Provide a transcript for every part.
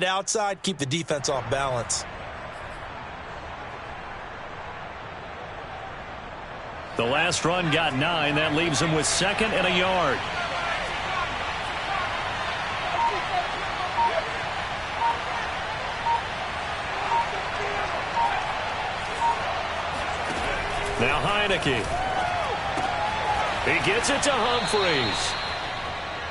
outside, keep the defense off balance. The last run got 9. That leaves him with 2nd and a yard. Now Heineke. He gets it to Humphries.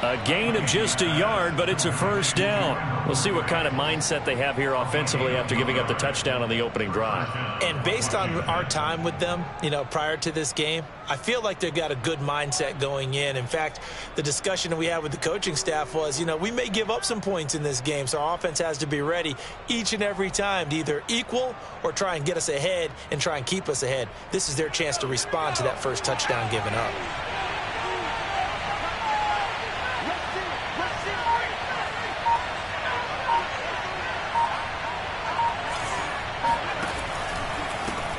A gain of just a yard, but it's a first down. We'll see what kind of mindset they have here offensively after giving up the touchdown on the opening drive. And based on our time with them, prior to this game, I feel like they've got a good mindset going in. In fact, the discussion that we had with the coaching staff was, we may give up some points in this game, so our offense has to be ready each and every time to either equal or try and get us ahead and try and keep us ahead. This is their chance to respond to that first touchdown given up.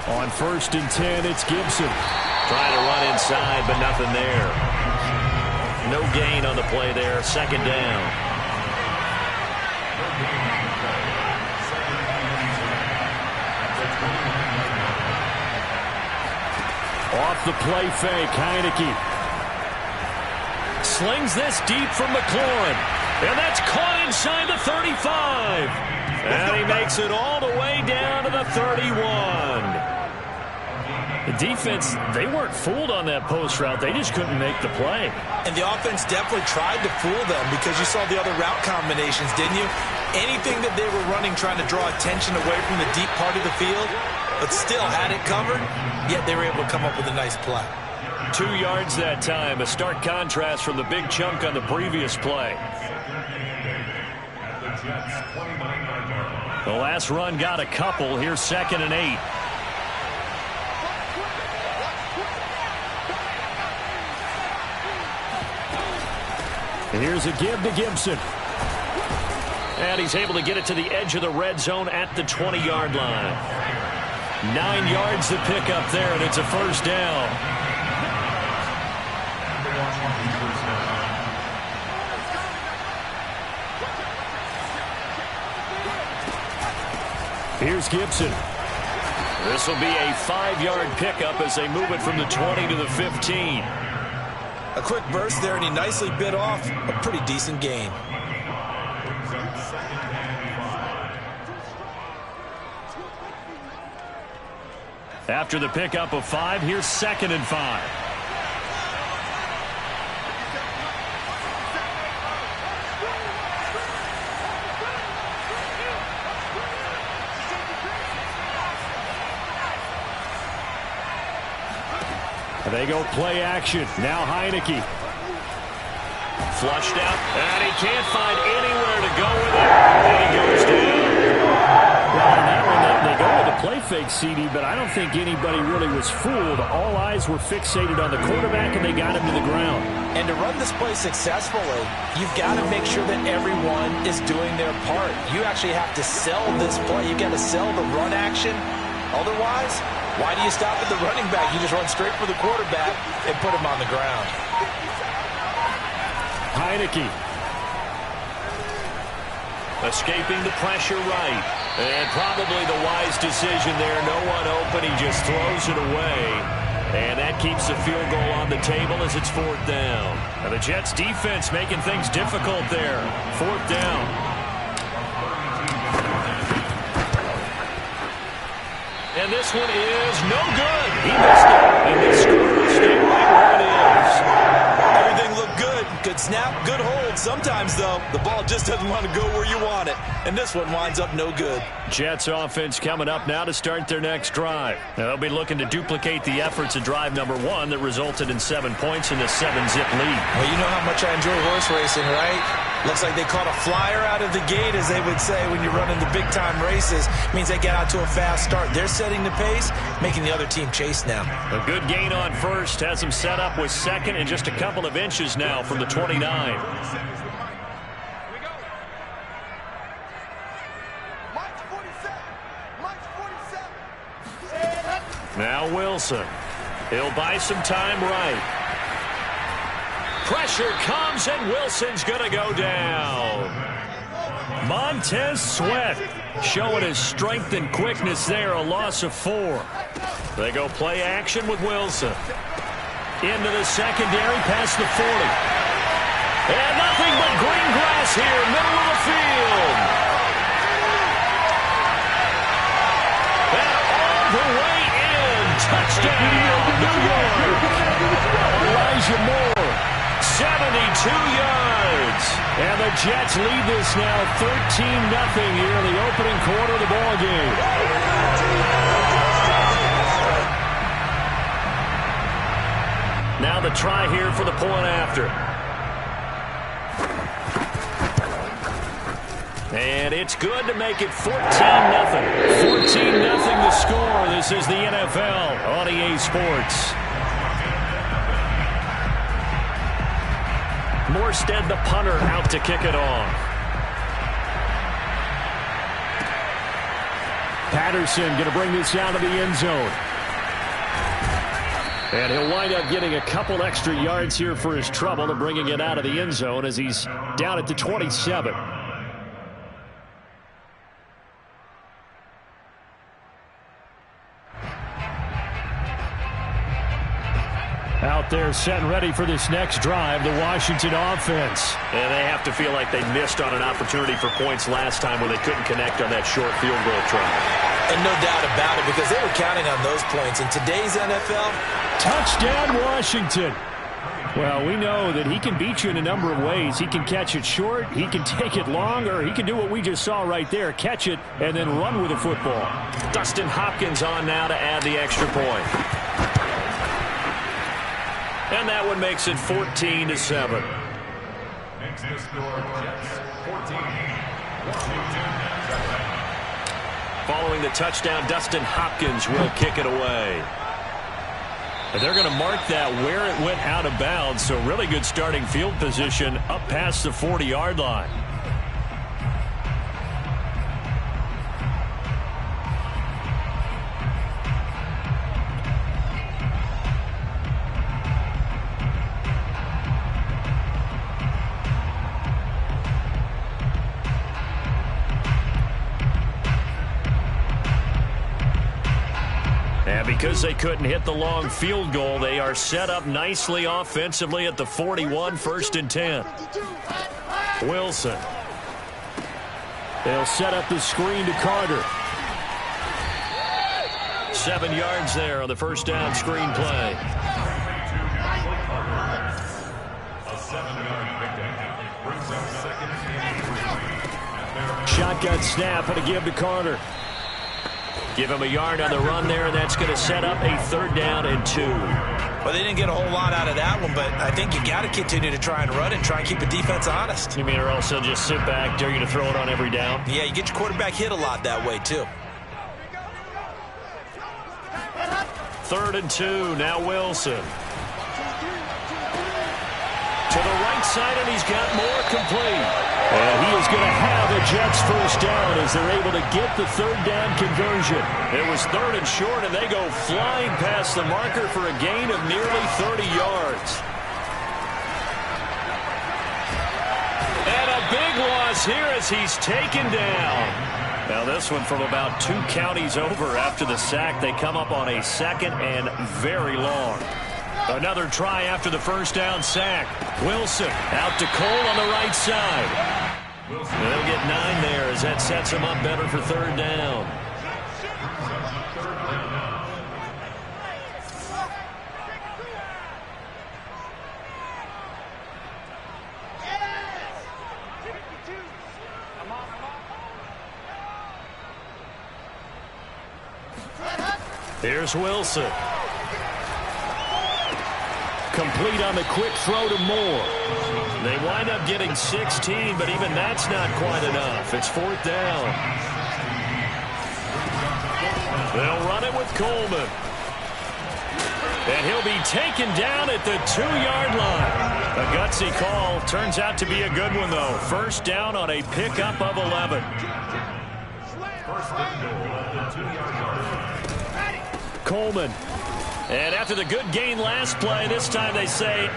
On 1st and 10, it's Gibson. Trying to run inside, but nothing there. No gain on the play there. 2nd down. Off the play fake, Heineke. Slings this deep from McLaurin. And that's caught inside the 35. And he makes it all the way down to the 31. The defense, they weren't fooled on that post route. They just couldn't make the play. And the offense definitely tried to fool them because you saw the other route combinations, didn't you? Anything that they were running trying to draw attention away from the deep part of the field, but still had it covered, yet they were able to come up with a nice play. 2 yards that time, a stark contrast from the big chunk on the previous play. The last run got a couple. Here's 2nd and 8. And here's a give to Gibson. And he's able to get it to the edge of the red zone at the 20-yard line. 9 yards to pick up there, and it's a first down. Here's Gibson. This will be a 5-yard pickup as they move it from the 20 to the 15. A quick burst there, and he nicely bit off a pretty decent gain. After the pickup of 5, here's 2nd and 5. They go play action. Now Heineke. Flushed out, and he can't find anywhere to go with it. And he goes down. Well, on that one, they go with a play fake, CD, but I don't think anybody really was fooled. All eyes were fixated on the quarterback, and they got him to the ground. And to run this play successfully, you've got to make sure that everyone is doing their part. You actually have to sell this play. You've got to sell the run action. Otherwise, why do you stop at the running back? You just run straight for the quarterback and put him on the ground. Heineke. Escaping the pressure right. And probably the wise decision there. No one open. He just throws it away. And that keeps the field goal on the table as it's 4th down. Now the Jets defense making things difficult there. 4th down. And this one is no good. He missed it. And the score will stay right where it is. Everything looked good. Good snap, good hold. Sometimes, though, the ball just doesn't want to go where you want it. And this one winds up no good. Jets offense coming up now to start their next drive. Now they'll be looking to duplicate the efforts of drive number 1 that resulted in 7 points in the 7-zip lead. Well, you know how much I enjoy horse racing, right? Looks like they caught a flyer out of the gate, as they would say when you're running the big-time races. Means they get out to a fast start. They're setting the pace, making the other team chase now. A good gain on 1st has them set up with 2nd and just a couple of inches now from the 29. Now Wilson. He'll buy some time right. Pressure comes, and Wilson's going to go down. Montez Sweat showing his strength and quickness there, a loss of 4. They go play action with Wilson. Into the secondary, past the 40. And nothing but green grass here, middle of the field. And all the way in, touchdown, New York. Elijah Moore, 72 yards. And the Jets lead this now 13-0 here in the opening quarter of the ballgame. Now the try here for the point after. And it's good to make it 14-0. 14-0 the score. This is the NFL on EA Sports. Morstead, the punter, out to kick it off. Patterson going to bring this out of the end zone. And he'll wind up getting a couple extra yards here for his trouble and bringing it out of the end zone as he's down at the 27. Out there set and ready for this next drive, the Washington offense. And they have to feel like they missed on an opportunity for points last time when they couldn't connect on that short field goal try. And no doubt about it, because they were counting on those points. In today's NFL, touchdown Washington. Well, we know that he can beat you in a number of ways. He can catch it short, he can take it long, or he can do what we just saw right there, catch it and then run with the football. Dustin Hopkins on now to add the extra point. And that one makes it 14-7. Makes the score Jets 14. Following the touchdown, Dustin Hopkins will kick it away. And they're going to mark that where it went out of bounds, so really good starting field position up past the 40-yard line. Because they couldn't hit the long field goal, they are set up nicely offensively at the 41, 1st and 10. Wilson. They'll set up the screen to Carter. 7 yards there on the first down screen play. Shotgun snap and a give to Carter. Give him a yard on the run there, and that's going to set up a 3rd down and 2. Well, they didn't get a whole lot out of that one, but I think you got to continue to try and run and try and keep the defense honest. You mean, or else they'll just sit back, dare you to throw it on every down? Yeah, you get your quarterback hit a lot that way, too. 3rd and 2, now Wilson. To the right side, and he's got more complete. And he is going to have a Jets first down as they're able to get the 3rd down conversion. It was 3rd and short, and they go flying past the marker for a gain of nearly 30 yards. And a big loss here as he's taken down. Now this one from about 2 counties over after the sack. They come up on a 2nd and very long. Another try after the first down sack. Wilson out to Cole on the right side. And they'll get 9 there as that sets them up better for 3rd down. Here's Wilson. Complete on the quick throw to Moore. They wind up getting 16, but even that's not quite enough. It's 4th down. They'll run it with Coleman. And he'll be taken down at the 2-yard line. A gutsy call. Turns out to be a good one, though. First down on a pickup of 11. Coleman. And after the good gain last play, this time they say,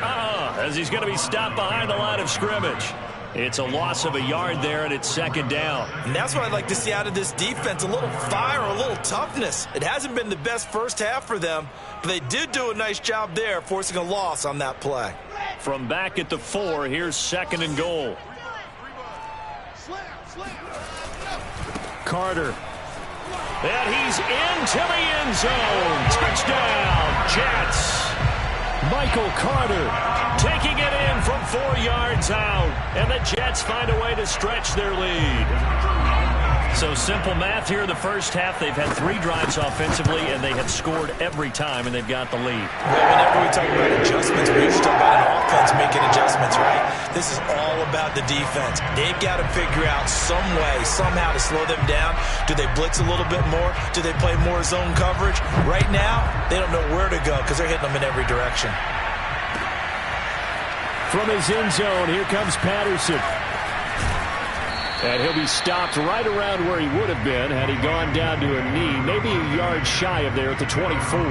as he's going to be stopped behind the line of scrimmage. It's a loss of a yard there, and it's second down. And that's what I'd like to see out of this defense, a little fire, a little toughness. It hasn't been the best first half for them, but they did do a nice job there, forcing a loss on that play. From back at the 4, here's second and goal. Carter. And he's into the end zone. Touchdown, Jets. Michael Carter taking it in from 4 yards out. And the Jets find a way to stretch their lead. So simple math here in the first half. They've had 3 drives offensively, and they have scored every time, and they've got the lead. Well, whenever we talk about adjustments, we usually talk about an offense making adjustments, right? This is all about the defense. They've got to figure out some way, somehow to slow them down. Do they blitz a little bit more? Do they play more zone coverage? Right now, they don't know where to go because they're hitting them in every direction. From his end zone, here comes Patterson. And he'll be stopped right around where he would have been had he gone down to a knee, maybe a yard shy of there at the 24.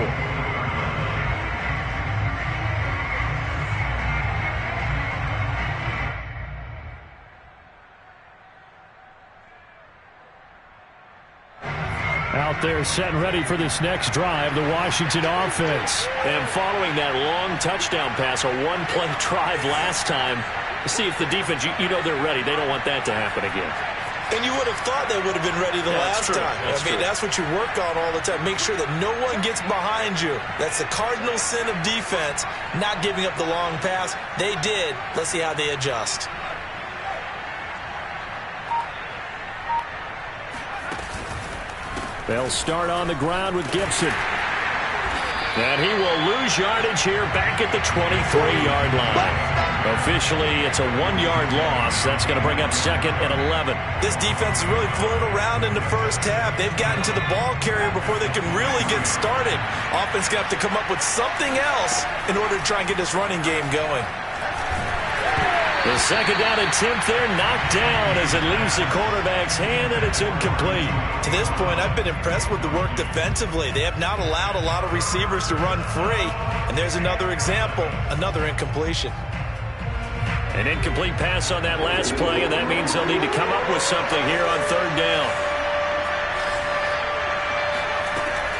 Out there set and ready for this next drive, the Washington offense. And following that long touchdown pass, a one-play drive last time, see if the defense, you know they're ready. They don't want that to happen again. And you would have thought they would have been ready the last time. That's what you work on all the time. Make sure that no one gets behind you. That's the cardinal sin of defense, not giving up the long pass. They did. Let's see how they adjust. They'll start on the ground with Gibson. And he will lose yardage here back at the 23-yard line. Officially, it's a 1-yard loss. That's going to bring up second and 11. This defense is really floating around in the first half. They've gotten to the ball carrier before they can really get started. Offense going to have to come up with something else in order to try and get this running game going. The second down attempt there knocked down as it leaves the quarterback's hand, and it's incomplete. To this point, I've been impressed with the work defensively. They have not allowed a lot of receivers to run free. And there's another example, another incompletion. An incomplete pass on that last play, and that means they'll need to come up with something here on third down.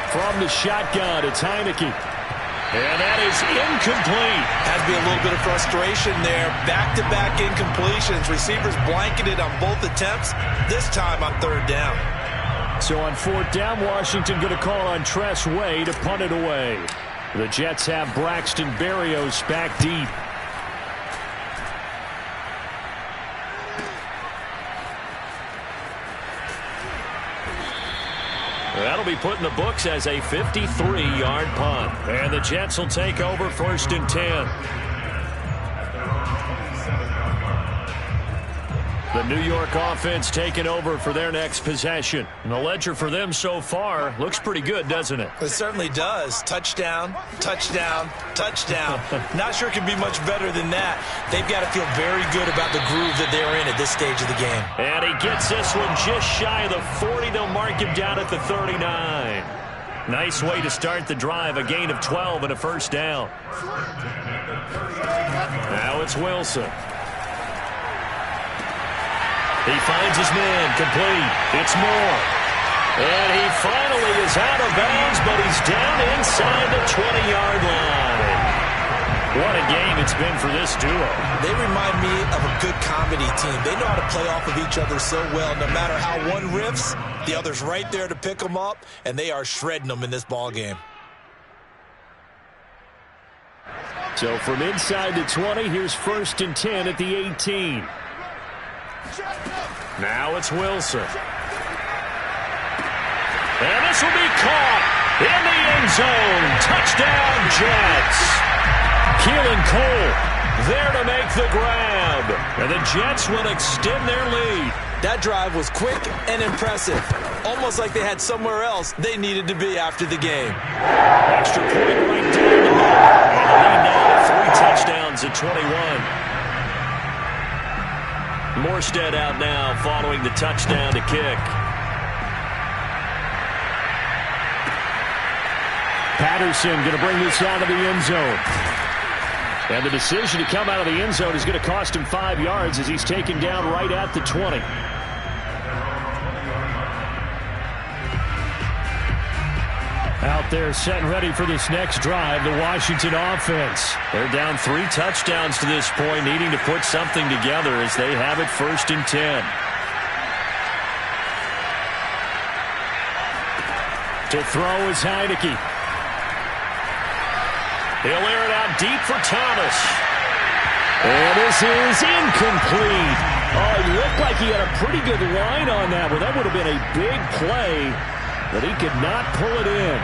From the shotgun, it's Heineke. And that is incomplete. Has to be a little bit of frustration there. Back-to-back incompletions. Receivers blanketed on both attempts, this time on third down. So on fourth down, Washington going to call on Tress Way to punt it away. The Jets have Braxton Berrios back deep. That'll be put in the books as a 53-yard punt. And the Jets will take over first and 10. The New York offense taking over for their next possession. And the ledger for them so far looks pretty good, doesn't it? It certainly does. Touchdown, touchdown, touchdown. Not sure it can be much better than that. They've got to feel very good about the groove that they're in at this stage of the game. And he gets this one just shy of the 40. They'll mark him down at the 39. Nice way to start the drive. A gain of 12 and a first down. Now it's Wilson. He finds his man, complete. It's Moore. And he finally is out of bounds, but he's down inside the 20-yard line. What a game it's been for this duo. They remind me of a good comedy team. They know how to play off of each other so well. No matter how one riffs, the other's right there to pick them up, and they are shredding them in this ball game. So from inside the 20, here's first and 10 at the 18. Now it's Wilson. And this will be caught in the end zone. Touchdown, Jets. Keelan Cole there to make the grab. And the Jets will extend their lead. That drive was quick and impressive. Almost like they had somewhere else they needed to be after the game. Extra point right down the middle. And the lead now 3 touchdowns at 21. Morstead out now following the touchdown to kick. Patterson going to bring this out of the end zone. And the decision to come out of the end zone is going to cost him 5 yards as he's taken down right at the 20. Out there set and ready for this next drive, the Washington offense. They're down 3 touchdowns to this point, needing to put something together as they have it 1st and 10. To throw is Heineke. He'll air it out deep for Thomas. And this is incomplete. Oh, it looked like he had a pretty good line on that one. That would have been a big play, but he could not pull it in.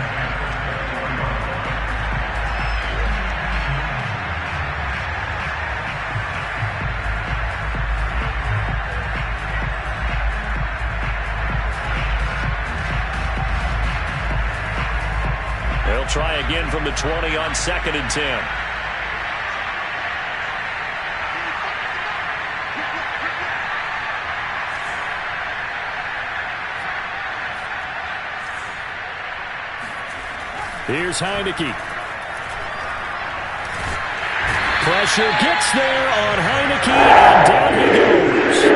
They'll try again from the 20 on 2nd and 10. Here's Heineke. Pressure gets there on Heineke, and down he goes. 2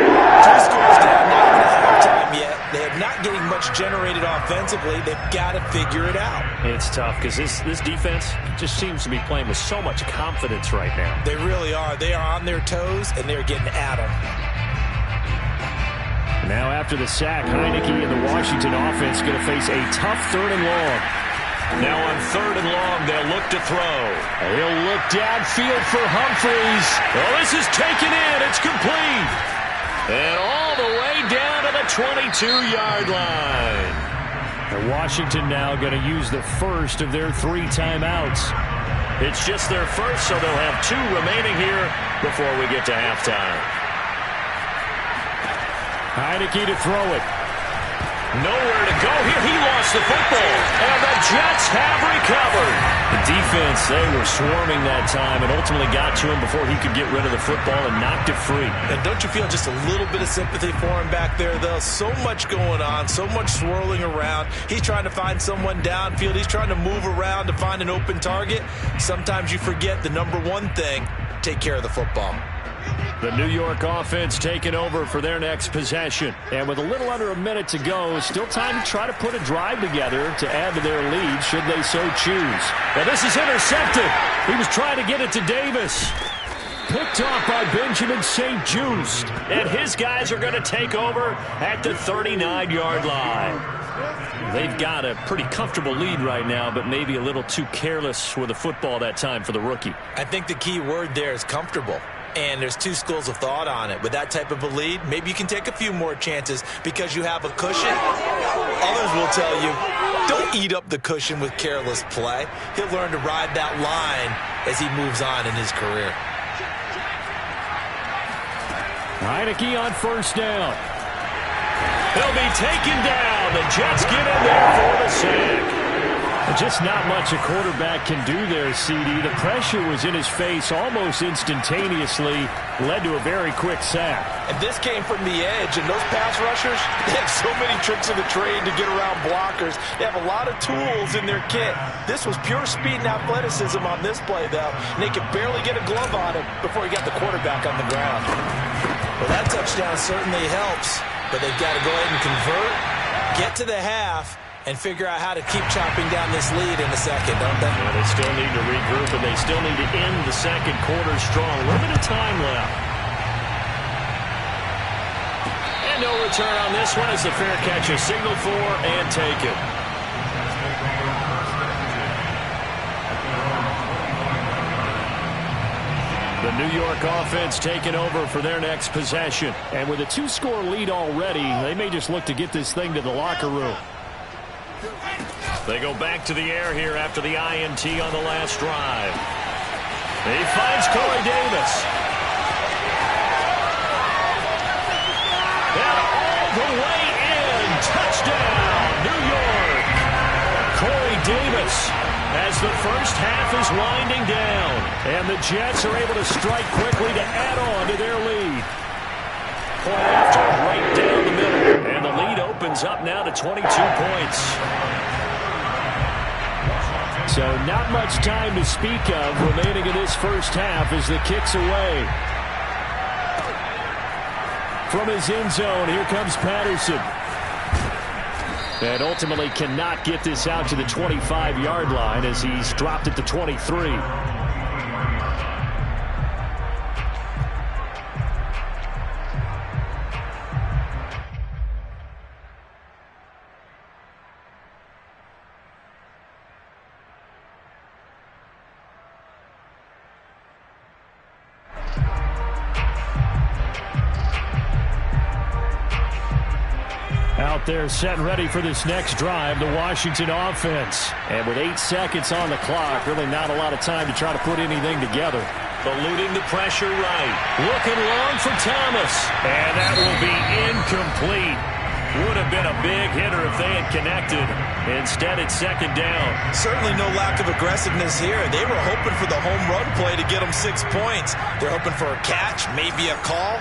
scores down, not even at halftime yet. They're not getting much generated offensively. They've got to figure it out. It's tough because this defense just seems to be playing with so much confidence right now. They really are. They are on their toes, and they're getting at them. Now after the sack, Heineke and the Washington offense going to face a tough 3rd and long. Now on 3rd and long, they'll look to throw. He'll look downfield for Humphreys. Oh, this is taken in. It's complete. And all the way down to the 22-yard line. And Washington now going to use the first of their 3 timeouts. It's just their first, so they'll have 2 remaining here before we get to halftime. Heineke to throw it. Nowhere to go here. He lost the football. And the Jets have recovered. The defense, they were swarming that time and ultimately got to him before he could get rid of the football and knocked it free. And don't you feel just a little bit of sympathy for him back there, though? So much going on, so much swirling around. He's trying to find someone downfield. He's trying to move around to find an open target. Sometimes you forget the number one thing, take care of the football. The New York offense taking over for their next possession. And with a little under a minute to go, still time to try to put a drive together to add to their lead should they so choose. Well, this is intercepted. He was trying to get it to Davis. Picked off by Benjamin St-Juste. And his guys are going to take over at the 39-yard line. They've got a pretty comfortable lead right now, but maybe a little too careless with the football that time for the rookie. I think the key word there is comfortable. And there's 2 schools of thought on it. With that type of a lead, maybe you can take a few more chances because you have a cushion. Others will tell you, don't eat up the cushion with careless play. He'll learn to ride that line as he moves on in his career. Heineke on 1st down. He'll be taken down. The Jets get in there for the sack. Just not much a quarterback can do there, CD. The pressure was in his face almost instantaneously, led to a very quick sack. And this came from the edge, and those pass rushers, they have so many tricks of the trade to get around blockers. They have a lot of tools in their kit. This was pure speed and athleticism on this play, though, and they could barely get a glove on him before he got the quarterback on the ground. Well, that touchdown certainly helps, but they've got to go ahead and convert, get to the half, and figure out how to keep chopping down this lead in a second, don't they? Yeah, they still need to regroup, and they still need to end the second quarter strong. Limited time left. And no return on this one as the fair catch is signaled for and taken. The New York offense taking over for their next possession. And with a 2-score lead already, they may just look to get this thing to the locker room. They go back to the air here after the INT on the last drive. He finds Corey Davis. And all the way in. Touchdown, New York. Corey Davis as the first half is winding down. And the Jets are able to strike quickly to add on to their lead. Point after right down the middle. And the lead opens up now to 22 points. So not much time to speak of remaining in this first half as the kick's away. From his end zone, here comes Patterson. And ultimately cannot get this out to the 25-yard line as he's dropped at the 23. Out there set and ready for this next drive, the Washington offense. And with 8 seconds on the clock, really not a lot of time to try to put anything together. Eluding the pressure right. Looking long for Thomas. And that will be incomplete. Would have been a big hitter if they had connected. Instead, it's second down. Certainly no lack of aggressiveness here. They were hoping for the home run play to get them 6 points. They're hoping for a catch, maybe a call.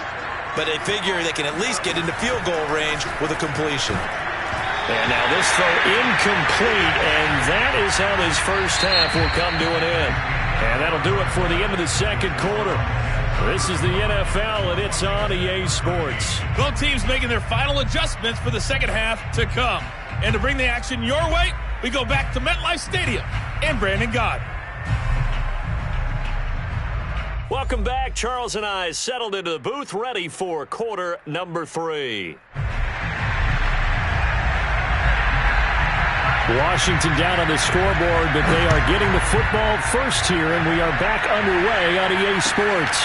But they figure they can at least get into field goal range with a completion. And now this throw incomplete, and that is how this first half will come to an end. And that'll do it for the end of the second quarter. This is the NFL, and it's on EA Sports. Both teams making their final adjustments for the second half to come. And to bring the action your way, we go back to MetLife Stadium and Brandon Gaudin. Welcome back. Charles and I settled into the booth, ready for quarter number 3. Washington down on the scoreboard, but they are getting the football first here, and we are back underway on EA Sports.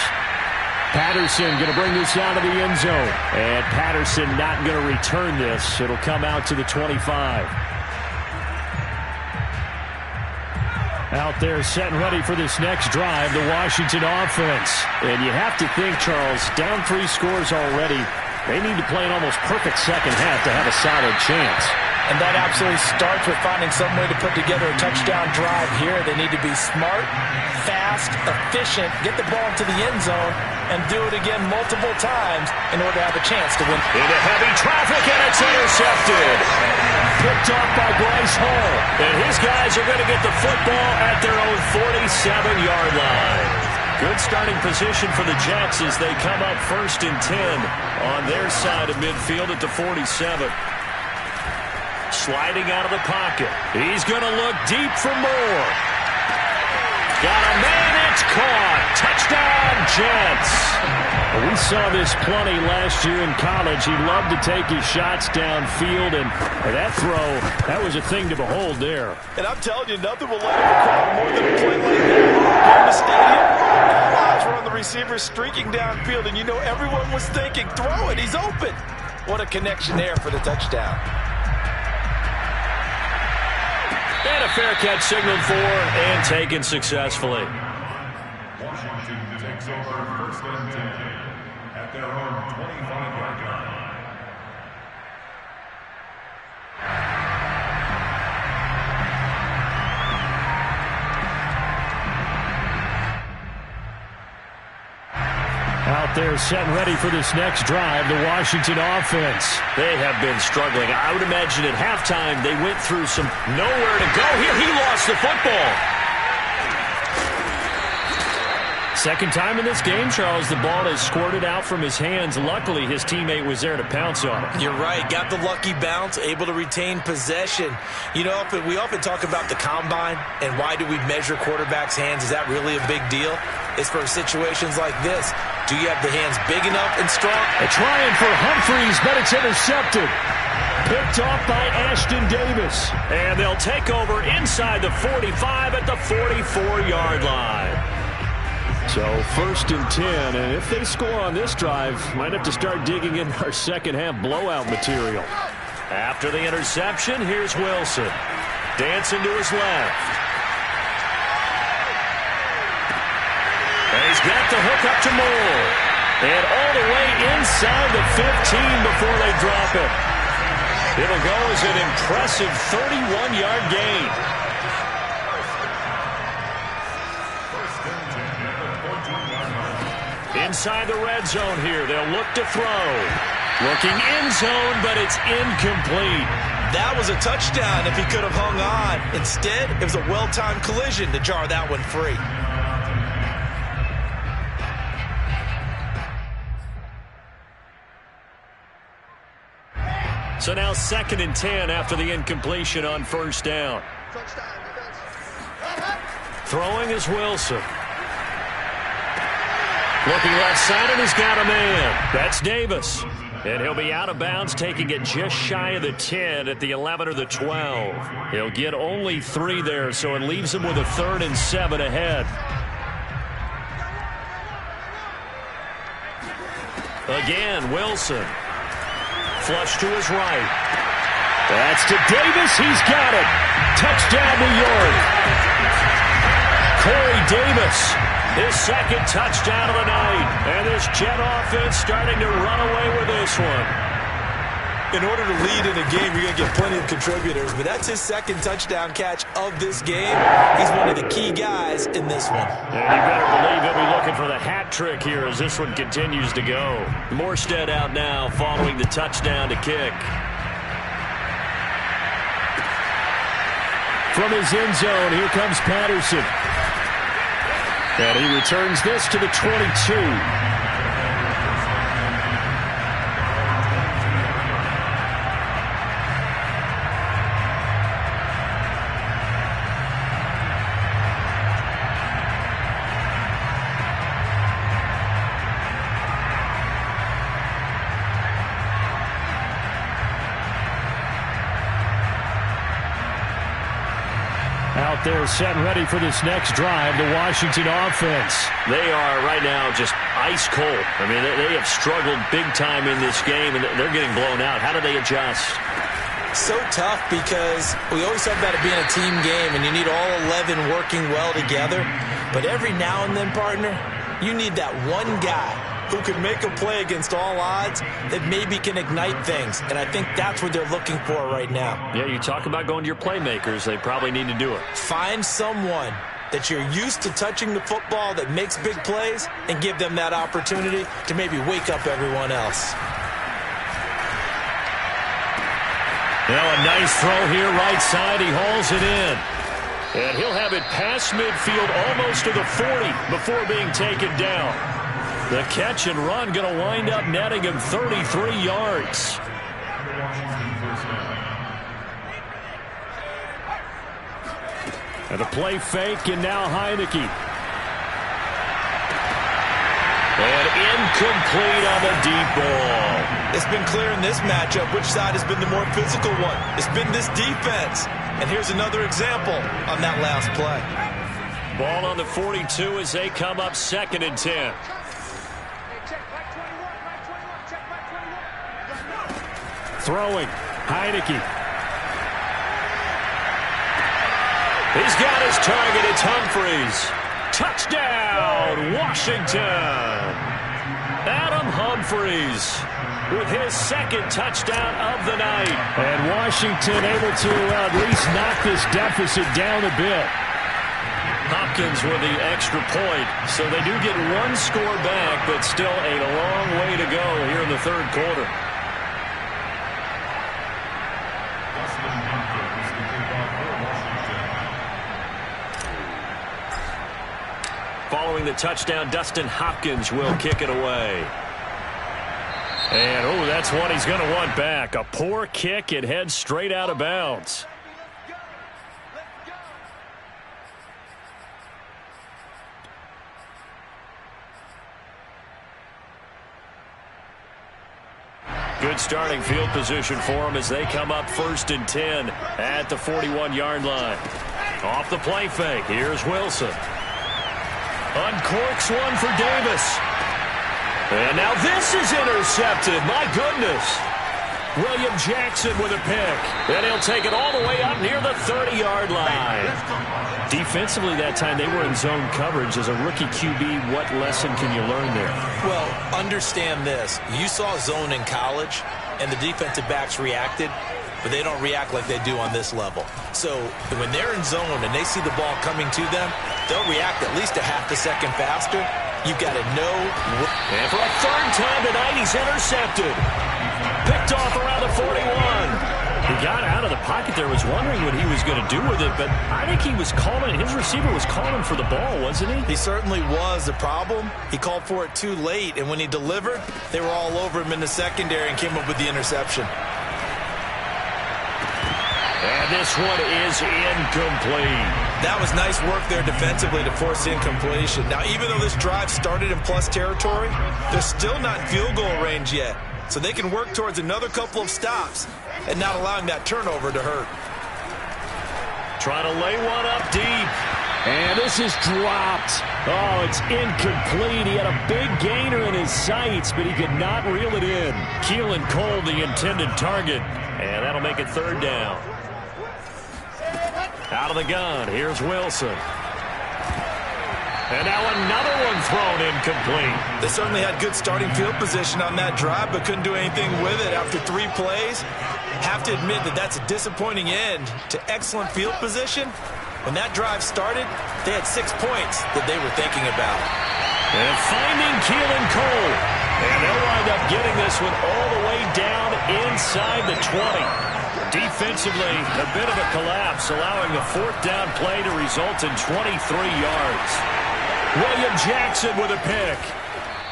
Patterson going to bring this out of the end zone. And Patterson not going to return this. It'll come out to the 25. Out there set and ready for this next drive, the Washington offense. And you have to think, Charles, down 3 scores already. They need to play an almost perfect second half to have a solid chance. And that absolutely starts with finding some way to put together a touchdown drive here. They need to be smart, fast, efficient, get the ball into the end zone, and do it again multiple times in order to have a chance to win. Into heavy traffic, and it's intercepted. Picked off by Bryce Hall. And his guys are going to get the football at their own 47-yard line. Good starting position for the Jets as they come up 1st and 10 on their side of midfield at the 47. Sliding out of the pocket. He's going to look deep for more. Got a man, it's caught. Touchdown, Jets. Well, we saw this plenty last year in college. He loved to take his shots downfield, and that throw, that was a thing to behold there. And I'm telling you, nothing will light up a crowd more than a play like that. Here in the stadium, all eyes were on the receiver streaking downfield, and you know everyone was thinking, throw it, he's open. What a connection there for the touchdown. And a fair catch signaled for and taken successfully. Washington takes over 1st and 10 at their own 25-yard line. Out there set and ready for this next drive, the Washington offense. They have been struggling. I would imagine at halftime they went through some nowhere to go. Here he lost the football. Second time in this game, Charles, the ball has squirted out from his hands. Luckily, his teammate was there to pounce on it. You're right. Got the lucky bounce, able to retain possession. You know, we often talk about the combine and why do we measure quarterbacks' hands. Is that really a big deal? It's for situations like this. Do you have the hands big enough and strong? A trying for Humphreys, but it's intercepted. Picked off by Ashton Davis. And they'll take over inside the 45 at the 44-yard line. So 1st and 10, and if they score on this drive, might have to start digging in our second half blowout material. After the interception, here's Wilson. Dancing to his left. And he's got the hook up to Moore. And all the way inside the 15 before they drop it. It'll go as an impressive 31-yard gain. Inside the red zone here. They'll look to throw. Looking end zone, but it's incomplete. That was a touchdown if he could have hung on. Instead, it was a well-timed collision to jar that one free. So now 2nd and 10 after the incompletion on first down. Throwing is Wilson. Looking left side, and he's got a man. That's Davis. And he'll be out of bounds, taking it just shy of the 10 at the 11 or the 12. He'll get only 3 there, so it leaves him with a 3rd and 7 ahead. Again, Wilson. Flush to his right. That's to Davis. He's got it. Touchdown, New York. Corey Davis, his 2nd touchdown of the night. And this Jet offense starting to run away with this one. In order to lead in a game, you're going to get plenty of contributors, but that's his 2nd touchdown catch of this game. He's one of the key guys in this one. And you better believe he'll be looking for the hat trick here as this one continues to go. Morstead out now following the touchdown to kick. From his end zone, here comes Patterson. And he returns this to the 22. Out there set and ready for this next drive, the Washington offense. They are right now just ice cold. I mean, they have struggled big time in this game, and they're getting blown out. How do they adjust? So tough because we always talk about it being a team game, and you need all 11 working well together. But every now and then, partner, you need that one guy who can make a play against all odds that maybe can ignite things. And I think that's what they're looking for right now. Yeah, you talk about going to your playmakers. They probably need to do it. Find someone that you're used to touching the football that makes big plays and give them that opportunity to maybe wake up everyone else. Now a nice throw here right side. He hauls it in. And he'll have it past midfield almost to the 40 before being taken down. The catch and run going to wind up netting him 33 yards. And a play fake, and now Heineke. And incomplete on the deep ball. It's been clear in this matchup which side has been the more physical one. It's been this defense. And here's another example on that last play. Ball on the 42 as they come up 2nd and 10. Throwing, Heineke. He's got his target. It's Humphries. Touchdown, Washington. Adam Humphries with his 2nd touchdown of the night. And Washington able to at least knock this deficit down a bit. Hopkins with the extra point. So they do get one score back, but still a long way to go here in the 3rd quarter. Following the touchdown, Dustin Hopkins will kick it away. And, oh, that's one he's going to want back. A poor kick. It heads straight out of bounds. Good starting field position for them as they come up 1st and 10 at the 41-yard line. Off the play fake. Here's Wilson. Uncorks one for Davis. And now this is intercepted. My goodness. William Jackson with a pick. And he'll take it all the way up near the 30-yard line. Defensively that time they were in zone coverage. As a rookie QB, what lesson can you learn there? Well, understand this. You saw zone in college, and the defensive backs reacted, but they don't react like they do on this level. So when they're in zone and they see the ball coming to them, they'll react at least a half a second faster. You've got to know. And for a 3rd time tonight, he's intercepted. Picked off around the 41. He got out out of the pocket there, was wondering what he was going to do with it, but I think he was calling, his receiver was calling for the ball, wasn't he? He certainly was. The problem, he called for it too late, and when he delivered, they were all over him in the secondary and came up with the interception. And this one is incomplete. That was nice work there defensively to force the incompletion. Now, even though this drive started in plus territory, they're still not in field goal range yet. So they can work towards another couple of stops and not allowing that turnover to hurt. Trying to lay one up deep. And this is dropped. Oh, it's incomplete. He had a big gainer in his sights, but he could not reel it in. Keelan Cole, the intended target. And that'll make it third down. Out of the gun, here's Wilson. And now another one thrown incomplete. They certainly had good starting field position on that drive, but couldn't do anything with it after 3 plays. Have to admit that that's a disappointing end to excellent field position. When that drive started, they had 6 points that they were thinking about. And finding Keelan Cole. And they'll wind up getting this one all the way down inside the 20. Defensively, a bit of a collapse, allowing the 4th down play to result in 23 yards. William Jackson with a pick.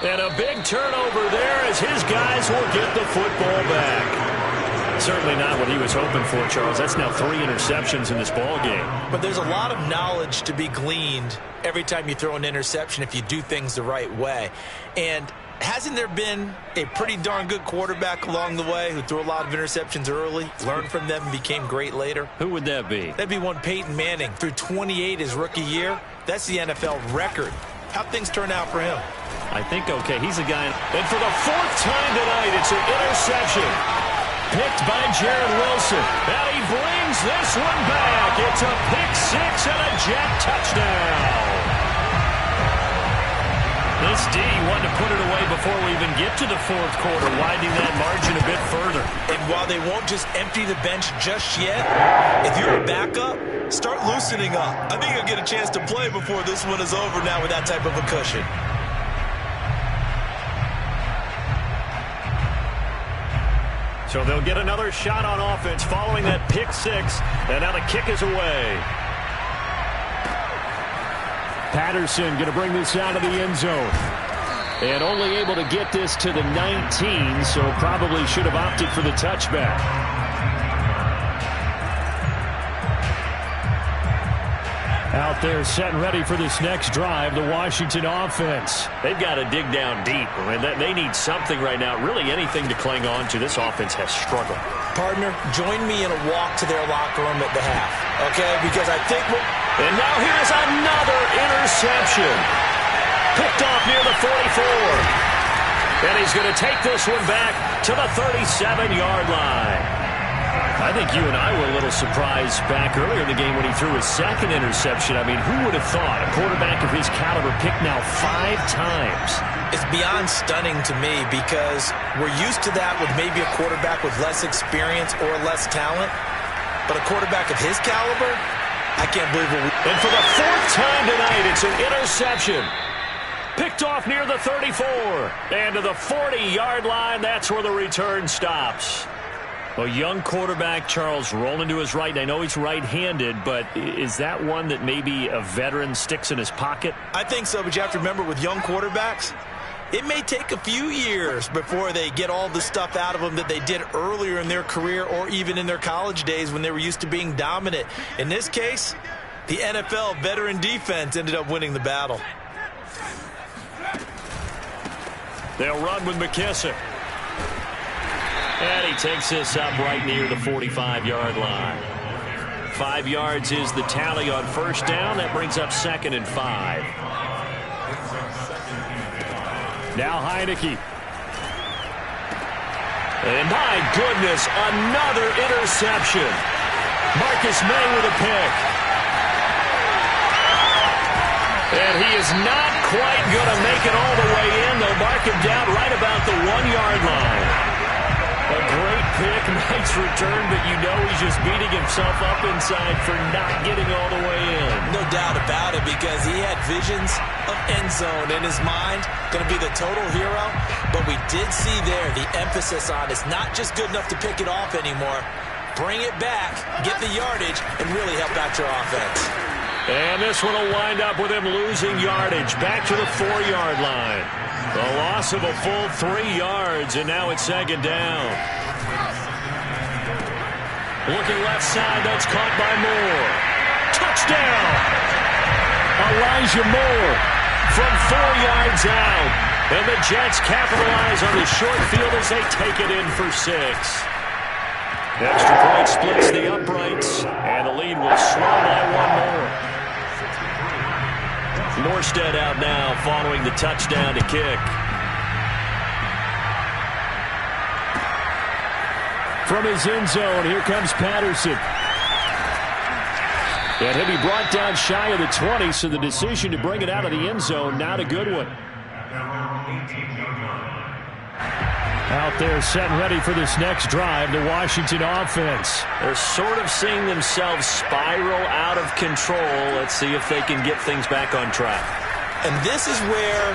And a big turnover there as his guys will get the football back. Certainly not what he was hoping for, Charles. That's now 3 interceptions in this ball game. But there's a lot of knowledge to be gleaned every time you throw an interception if you do things the right way. And hasn't there been a pretty darn good quarterback along the way who threw a lot of interceptions early, learned from them, and became great later? Who would that be? That'd be one Peyton Manning. Threw 28 his rookie year. That's the NFL record. How'd things turn out for him? I think okay. He's a guy. And for the 4th time tonight, it's an interception. Picked by Jarrett Wilson. And he brings this one back. It's a pick 6 and a jet touchdown. This D wanted to put it away before we even get to the 4th quarter, widening that margin a bit further. And while they won't just empty the bench just yet, if you're a backup, start loosening up. I think you'll get a chance to play before this one is over now with that type of a cushion. So they'll get another shot on offense following that pick 6, and now the kick is away. Patterson going to bring this out of the end zone. And only able to get this to the 19, so probably should have opted for the touchback. Out there set and ready for this next drive, the Washington offense. They've got to dig down deep. I mean, they need something right now, really anything to cling on to. This offense has struggled. Partner, join me in a walk to their locker room at the half, okay? Because I think we'll... And now here's another interception. Picked off near the 44. And he's going to take this one back to the 37-yard line. I think you and I were a little surprised back earlier in the game when he threw his 2nd interception. I mean, who would have thought a quarterback of his caliber picked now 5 times? It's beyond stunning to me because we're used to that with maybe a quarterback with less experience or less talent. But a quarterback of his caliber, I can't believe what we... And for the 4th time tonight, it's an interception. Picked off near the 34. And to the 40-yard line, that's where the return stops. A young quarterback, Charles, rolling to his right. And I know he's right-handed, but is that one that maybe a veteran sticks in his pocket? I think so, but you have to remember with young quarterbacks, it may take a few years before they get all the stuff out of them that they did earlier in their career or even in their college days when they were used to being dominant. In this case, the NFL veteran defense ended up winning the battle. They'll run with McKissick. And he takes this up right near the 45-yard line. 5 yards is the tally on 1st down. That brings up 2nd and 5. Now Heineke. And my goodness, another interception. Marcus May with a pick. And he is not quite going to make it all the way in. They'll mark him down right about the 1-yard line. A great pick, nice return, but you know he's just beating himself up inside for not getting all the way in. No doubt about it, because he had visions of end zone in his mind, going to be the total hero. But we did see there the emphasis on it's not just good enough to pick it off anymore. bring it back, get the yardage, and really help out your offense. And this one will wind up with him losing yardage back to the 4-yard line. The loss of a full 3 yards, and now it's second down. Looking left side, that's caught by Moore. Touchdown! Elijah Moore from 4 yards out. And the Jets capitalize on the short field as they take it in for 6. Extra point splits the uprights, and the lead will swell by 1 more. Morstead out now following the touchdown to kick. From his end zone, here comes Patterson. And he'll be brought down shy of the 20, so the decision to bring it out of the end zone, not a good one. Out there set and ready for this next drive, the Washington offense. They're sort of seeing themselves spiral out of control. Let's see if they can get things back on track. And this is where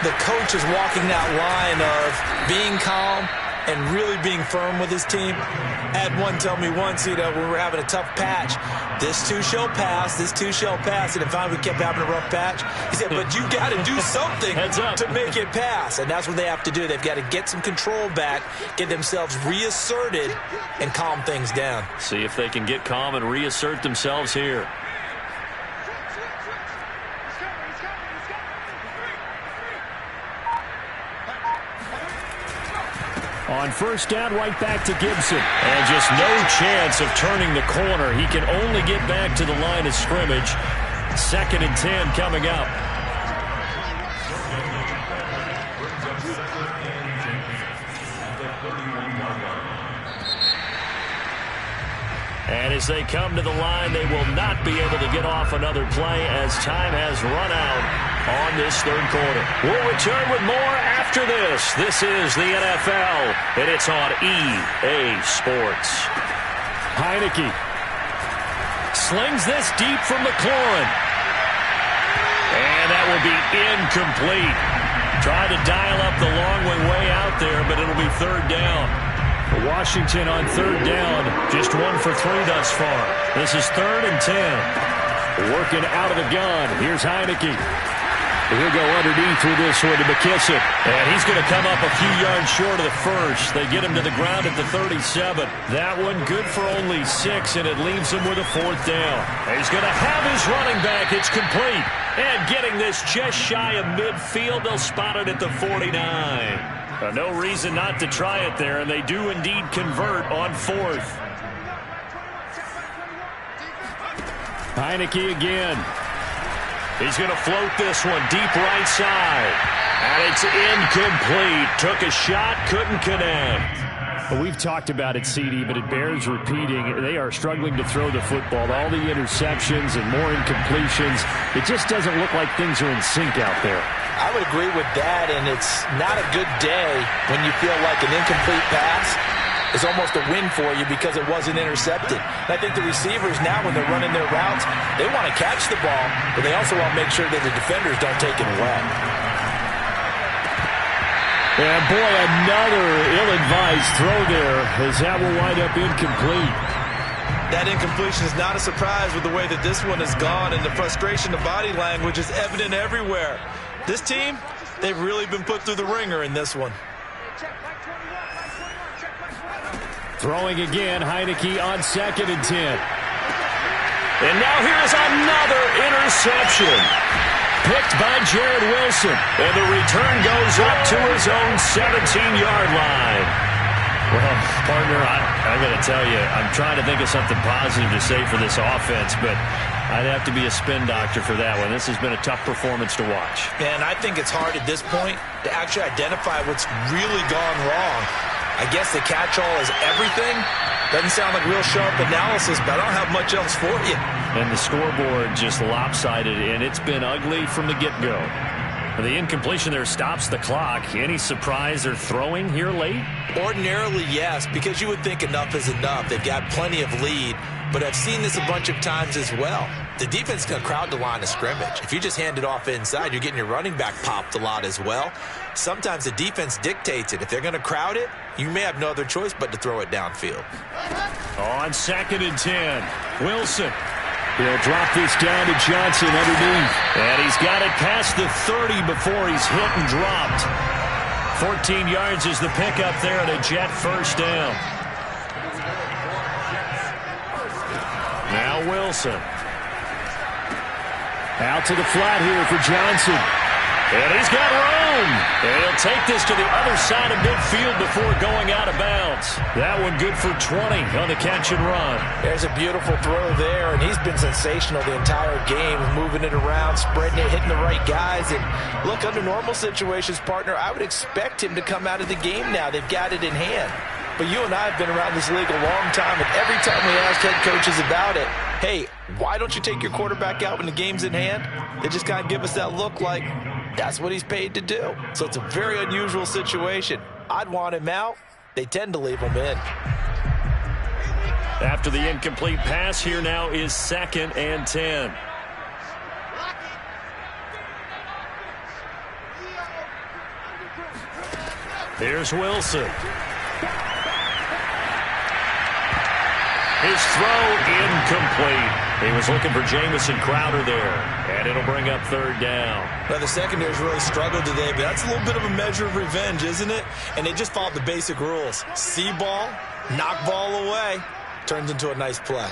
the coach is walking that line of being calm and really being firm with his team. I had one tell me once, when we were having a tough patch, this too shall pass, this too shall pass. And if we kept having a rough patch, he said, but you got to do something to make it pass. And that's what they have to do. They've got to get some control back, get themselves reasserted, and calm things down. See if they can get calm and reassert themselves here. On first down, right back to Gibson. And just no chance of turning the corner. He can only get back to the line of scrimmage. 2nd and 10 coming up. And as they come to the line, they will not be able to get off another play as time has run out on this 3rd quarter. We'll return with more after this. This is the NFL, and it's on EA Sports. Heineke slings this deep from McLaurin. And that will be incomplete. Tried to dial up the long way out there, but it'll be 3rd down. Washington on 3rd down, just 1 for 3 thus far. This is 3rd and 10. Working out of the gun. Here's Heineke. He'll go underneath with this one to McKissick. And he's going to come up a few yards short of the first. They get him to the ground at the 37. That one good for only 6, and it leaves him with a 4th down. And he's going to have his running back. It's complete. And getting this just shy of midfield, they'll spot it at the 49. No reason not to try it there, and they do indeed convert on 4th. Heineke again. He's going to float this one deep right side. And it's incomplete. Took a shot, couldn't connect. Well, we've talked about it, CD, but it bears repeating. They are struggling to throw the football. All the interceptions and more incompletions. It just doesn't look like things are in sync out there. I would agree with that, and it's not a good day when you feel like an incomplete pass is almost a win for you because it wasn't intercepted. And I think the receivers now, when they're running their routes, they want to catch the ball, but they also want to make sure that the defenders don't take it away. And boy, another ill-advised throw there as that will wind up incomplete. That incompletion is not a surprise with the way that this one has gone, and the frustration of body language is evident everywhere. This team, they've really been put through the ringer in this one. Throwing again, Heineke on 2nd and 10. And now here's another interception. Picked by Jared Wilson. And the return goes up to his own 17-yard line. Well, partner, I got to tell you, I'm trying to think of something positive to say for this offense, but I'd have to be a spin doctor for that one. This has been a tough performance to watch. And I think it's hard at this point to actually identify what's really gone wrong. I guess the catch-all is everything. Doesn't sound like real sharp analysis, but I don't have much else for you. And the scoreboard just lopsided, and it's been ugly from the get-go. The incompletion there stops the clock. Any surprise they're throwing here late? Ordinarily, yes, because you would think enough is enough. They've got plenty of lead, but I've seen this a bunch of times as well. The defense is going to crowd the line of scrimmage. If you just hand it off inside, you're getting your running back popped a lot as well. Sometimes the defense dictates it. If they're going to crowd it, you may have no other choice but to throw it downfield. On 2nd and 10, Wilson. He'll drop this down to Johnson underneath. And he's got it past the 30 before he's hit and dropped. 14 yards is the pickup there and a Jet first down. Now Wilson. Out to the flat here for Johnson. And he's got room. And he'll take this to the other side of midfield before going out of bounds. That one good for 20 on the catch and run. There's a beautiful throw there, and he's been sensational the entire game, moving it around, spreading it, hitting the right guys. And look, under normal situations, partner, I would expect him to come out of the game now. They've got it in hand. But you and I have been around this league a long time, and every time we ask head coaches about it, hey, why don't you take your quarterback out when the game's in hand? They just kind of give us that look like that's what he's paid to do. So it's a very unusual situation. I'd want him out. They tend to leave him in. After the incomplete pass, here now is 2nd and 10. Here's Wilson. His throw incomplete. He was looking for Jamison Crowder there, and it'll bring up 3rd down. Now, the secondary's really struggled today, but that's a little bit of a measure of revenge, isn't it? And they just followed the basic rules. See ball, knock ball away, turns into a nice play.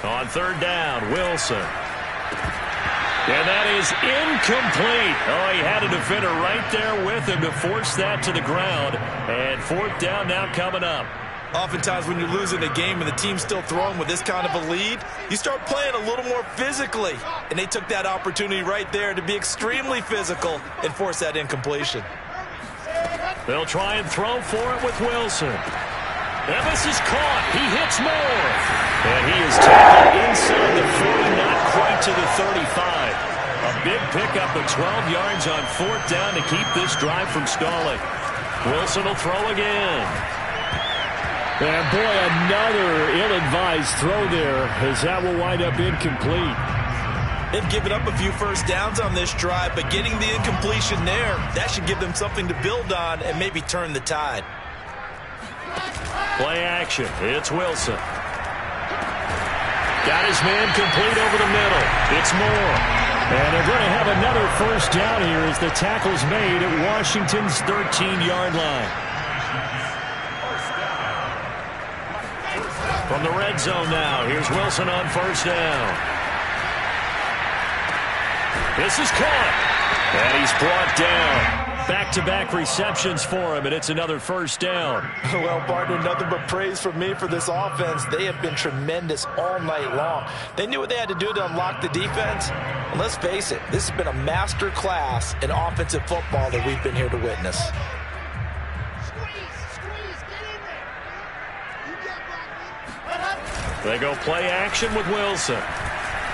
On 3rd down, Wilson. And that is incomplete. Oh, he had a defender right there with him to force that to the ground. And 4th down now coming up. Oftentimes when you're losing a game and the team's still throwing with this kind of a lead, you start playing a little more physically. And they took that opportunity right there to be extremely physical and force that incompletion. They'll try and throw for it with Wilson. And this is caught. He hits more. And he is tackled inside the 40, not quite to the 35. A big pickup of 12 yards on 4th down to keep this drive from stalling. Wilson will throw again. And boy, another ill-advised throw there as that will wind up incomplete. They've given up a few first downs on this drive, but getting the incompletion there, that should give them something to build on and maybe turn the tide. Play action. It's Wilson. Got his man complete over the middle. It's Moore. And they're going to have another first down here as the tackle's made at Washington's 13-yard line. From the red zone now, here's Wilson on 1st down. This is caught. And he's brought down. Back-to-back receptions for him, and it's another first down. Well, partner, nothing but praise from me for this offense. They have been tremendous all night long. They knew what they had to do to unlock the defense. And let's face it, this has been a master class in offensive football that we've been here to witness. They go play action with Wilson.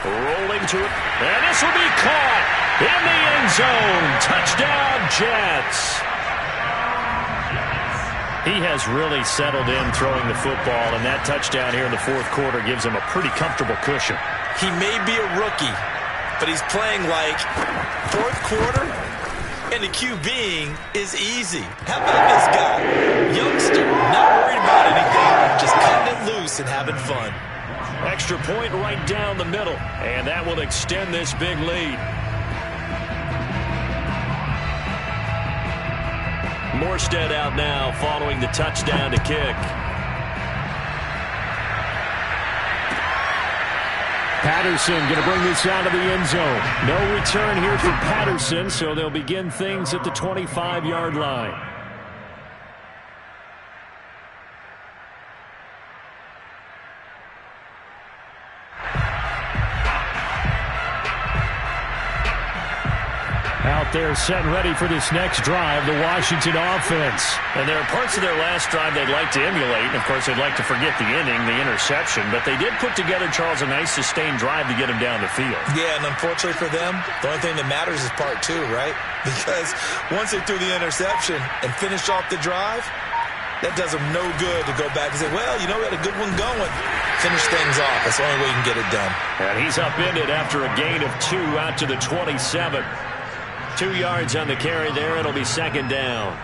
Rolling to it. And this will be caught in the end zone. Touchdown, Jets. He has really settled in throwing the football, and that touchdown here in the 4th quarter gives him a pretty comfortable cushion. He may be a rookie, but he's playing like 4th quarter, and the QBing is easy. How about this guy? Youngster, not worried about anything, just cutting it loose and having fun. Extra point right down the middle, and that will extend this big lead. Morstead out now following the touchdown to kick. Patterson going to bring this out of the end zone. No return here for Patterson, so they'll begin things at the 25-yard line. Out out there set and ready for this next drive, the Washington offense. And there are parts of their last drive they'd like to emulate. And, of course, they'd like to forget the inning, the interception. But they did put together, Charles, a nice sustained drive to get them down the field. Yeah, and unfortunately for them, the only thing that matters is part two, right? Because once they threw the interception and finished off the drive, that does them no good to go back and say, well, you know, we had a good one going. Finish things off. That's the only way you can get it done. And he's upended after a gain of 2 out to the 27. 2 yards on the carry there. It'll be second down.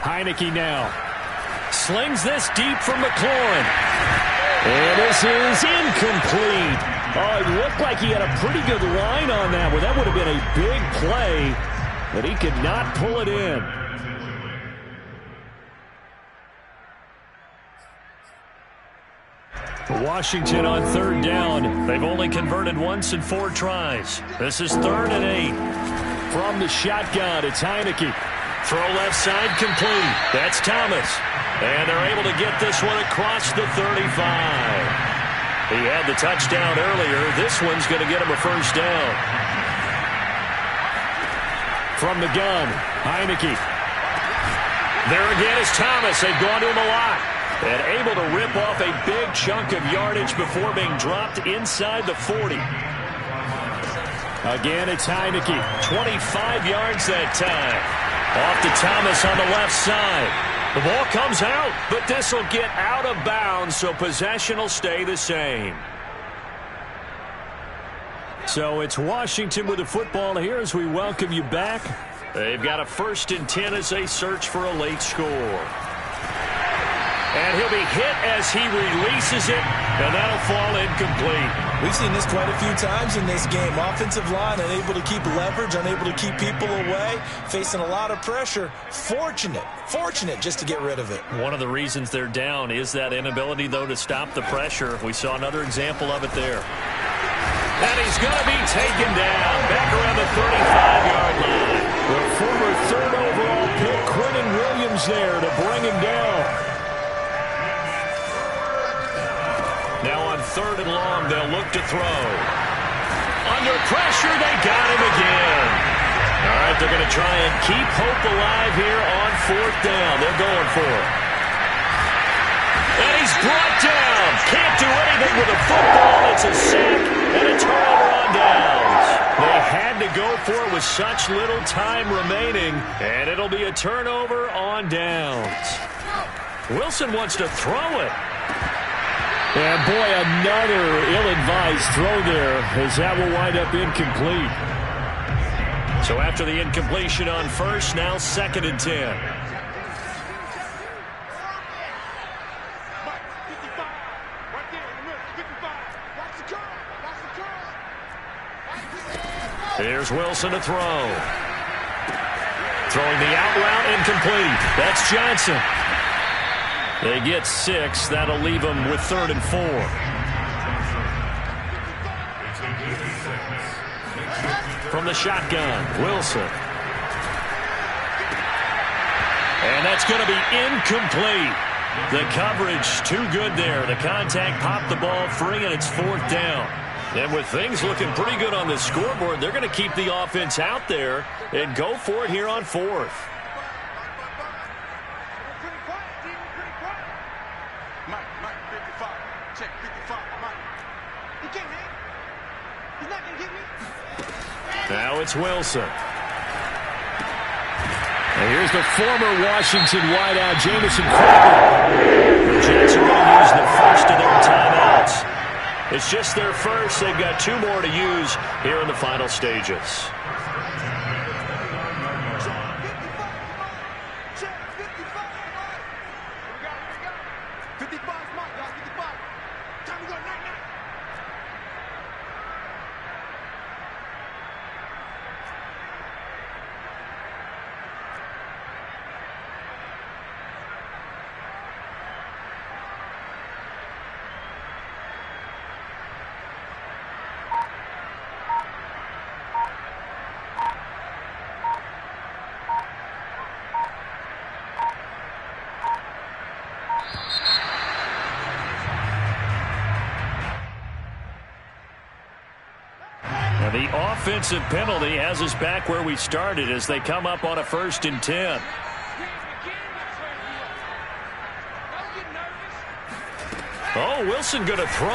Heineke now. Slings this deep from McLaurin. And this is incomplete. Oh, it looked like he had a pretty good line on that one. That would have been a big play, but he could not pull it in. Washington on third down. They've only converted once in 4 tries. This is 3rd and 8. From the shotgun, it's Heineke. Throw left side complete. That's Thomas. And they're able to get this one across the 35. He had the touchdown earlier. This one's going to get him a first down. From the gun, Heineke. There again is Thomas. They've gone to him a lot. And able to rip off a big chunk of yardage before being dropped inside the 40. Again, it's Heineke. 25 yards that time. Off to Thomas on the left side. The ball comes out, but this will get out of bounds, so possession will stay the same. So it's Washington with the football here as we welcome you back. They've got a 1st and 10 as they search for a late score. And he'll be hit as he releases it, and that'll fall incomplete. We've seen this quite a few times in this game. Offensive line unable to keep leverage, unable to keep people away, facing a lot of pressure. Fortunate just to get rid of it. One of the reasons they're down is that inability, though, to stop the pressure. We saw another example of it there. And he's going to be taken down back around the 35-yard line. The former 3rd overall pick, Quinnen Williams, there to bring him down. Now on 3rd and long, they'll look to throw. Under pressure, they got him again. All right, they're going to try and keep hope alive here on 4th down. They're going for it. And he's brought down. Can't do anything with a football. It's a sack and a turnover on downs. They had to go for it with such little time remaining, and it'll be a turnover on downs. Wilson wants to throw it. And, boy, another ill-advised throw there as that will wind up incomplete. So after the incompletion on 1st, now 2nd and 10. Here's Wilson to throw. Throwing the out route, incomplete. That's Johnson. They get 6. That'll leave them with 3rd and 4. From the shotgun, Wilson. And that's going to be incomplete. The coverage too good there. The contact popped the ball free, and it's 4th down. And with things looking pretty good on the scoreboard, they're going to keep the offense out there and go for it here on 4th. Now it's Wilson. And here's the former Washington wideout, Jamison Crowder. The Jets are going to use the first of their timeouts. It's just their first. They've got 2 more to use here in the final stages. offensive penalty has us back where we started as they come up on a 1st and 10. Oh, Wilson going to throw.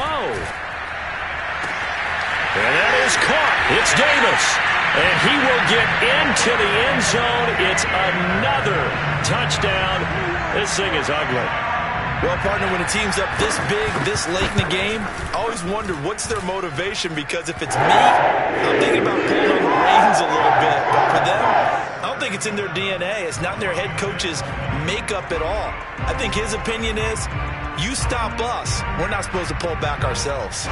And that is caught. It's Davis. And he will get into the end zone. It's another touchdown. This thing is ugly. Well, partner, when a team's up this big, this late in the game, I always wondered what's their motivation, because if it's me, I'm thinking about pulling on the reins a little bit. But for them, I don't think it's in their DNA. It's not in their head coach's makeup at all. I think his opinion is, you stop us, we're not supposed to pull back ourselves.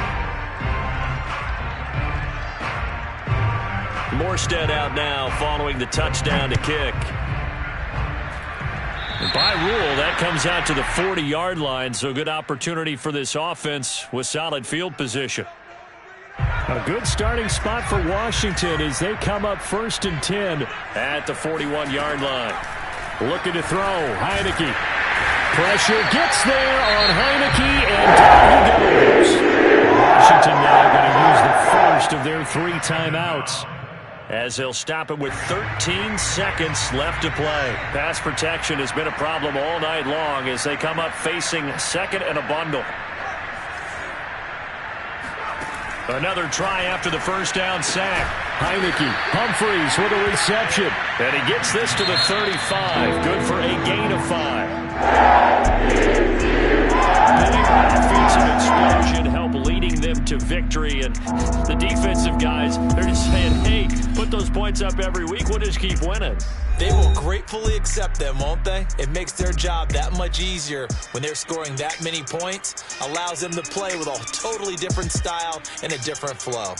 Morstead out now following the touchdown to kick. And by rule, that comes out to the 40-yard line, so good opportunity for this offense with solid field position. A good starting spot for Washington as they come up 1st and 10 at the 41-yard line. Looking to throw, Heineke. Pressure gets there on Heineke, and down he goes. Washington now going to use the first of their 3 timeouts, as they'll stop it with 13 seconds left to play. Pass protection has been a problem all night long as they come up facing 2nd and a bundle. Another try after the 1st down sack. Heineke, Humphreys with a reception. And he gets this to the 35. Good for a gain of 5. Big offensive explosion help leading them to victory. And the defensive guys, they're just saying, hey, put those points up every week. We'll just keep winning. They will gratefully accept them, won't they? It makes their job that much easier when they're scoring that many points. Allows them to play with a totally different style and a different flow.